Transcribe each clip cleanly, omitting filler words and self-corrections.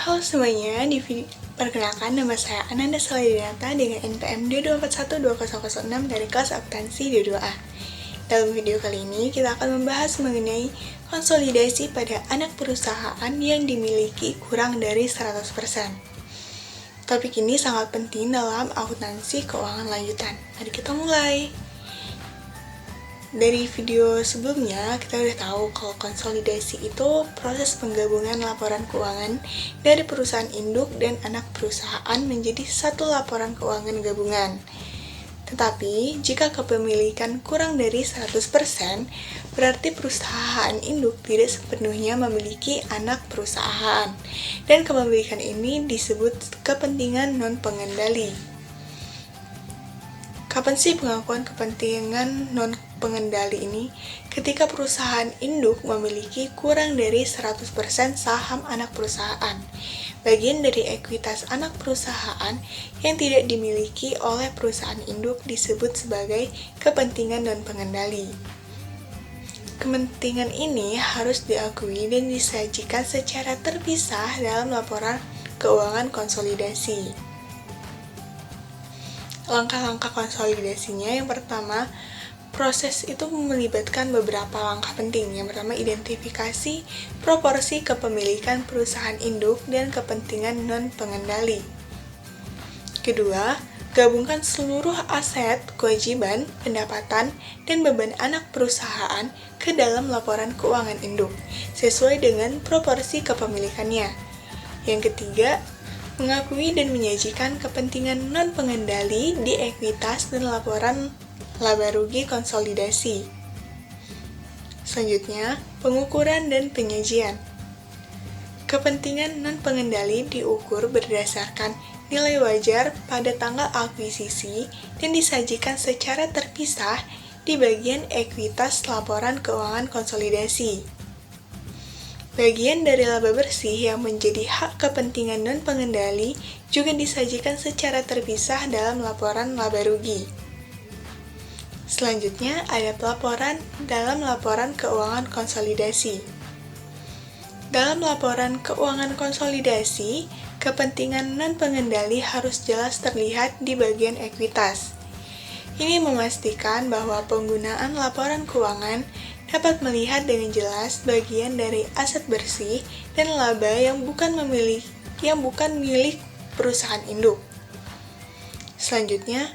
Halo semuanya, perkenalkan nama saya Ananda Saladinata dengan NPM 224120006 dari kelas akuntansi D2A. Dalam video kali ini, kita akan membahas mengenai konsolidasi pada anak perusahaan yang dimiliki kurang dari 100%. Topik ini sangat penting dalam akuntansi keuangan lanjutan. Mari kita mulai. Dari video sebelumnya, kita udah tahu kalau konsolidasi itu proses penggabungan laporan keuangan dari perusahaan induk dan anak perusahaan menjadi satu laporan keuangan gabungan. Tetapi, jika kepemilikan kurang dari 100%, berarti perusahaan induk tidak sepenuhnya memiliki anak perusahaan, dan kepemilikan ini disebut kepentingan non-pengendali. Kapan sih pengakuan kepentingan non-pengendali ini? Ketika perusahaan induk memiliki kurang dari 100% saham anak perusahaan, bagian dari ekuitas anak perusahaan yang tidak dimiliki oleh perusahaan induk disebut sebagai kepentingan non-pengendali. Kepentingan ini harus diakui dan disajikan secara terpisah dalam laporan keuangan konsolidasi. Langkah-langkah konsolidasinya, yang pertama, proses itu melibatkan beberapa langkah penting. Yang pertama, identifikasi proporsi kepemilikan perusahaan induk dan kepentingan non-pengendali. Kedua, gabungkan seluruh aset, kewajiban, pendapatan, dan beban anak perusahaan ke dalam laporan keuangan induk, sesuai dengan proporsi kepemilikannya. Yang ketiga, mengakui dan menyajikan kepentingan non-pengendali di ekuitas dan laporan laba rugi konsolidasi. Selanjutnya, pengukuran dan penyajian. Kepentingan non-pengendali diukur berdasarkan nilai wajar pada tanggal akuisisi dan disajikan secara terpisah di bagian ekuitas laporan keuangan konsolidasi. Bagian dari laba bersih yang menjadi hak kepentingan non-pengendali juga disajikan secara terpisah dalam laporan laba rugi. Selanjutnya, ada pelaporan dalam laporan keuangan konsolidasi. Dalam laporan keuangan konsolidasi, kepentingan non-pengendali harus jelas terlihat di bagian ekuitas. Ini memastikan bahwa penggunaan laporan keuangan dapat melihat dengan jelas bagian dari aset bersih dan laba yang bukan milik perusahaan induk. Selanjutnya,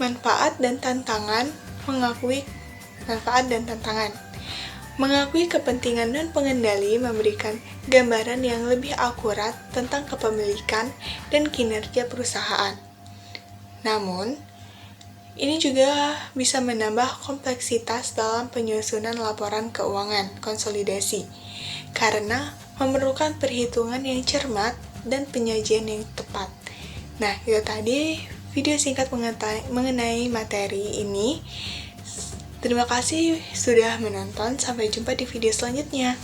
manfaat dan tantangan. Mengakui kepentingan non-pengendali memberikan gambaran yang lebih akurat tentang kepemilikan dan kinerja perusahaan. Namun, ini juga bisa menambah kompleksitas dalam penyusunan laporan keuangan konsolidasi, karena memerlukan perhitungan yang cermat dan penyajian yang tepat. Nah, itu tadi video singkat mengenai materi ini. Terima kasih sudah menonton, sampai jumpa di video selanjutnya.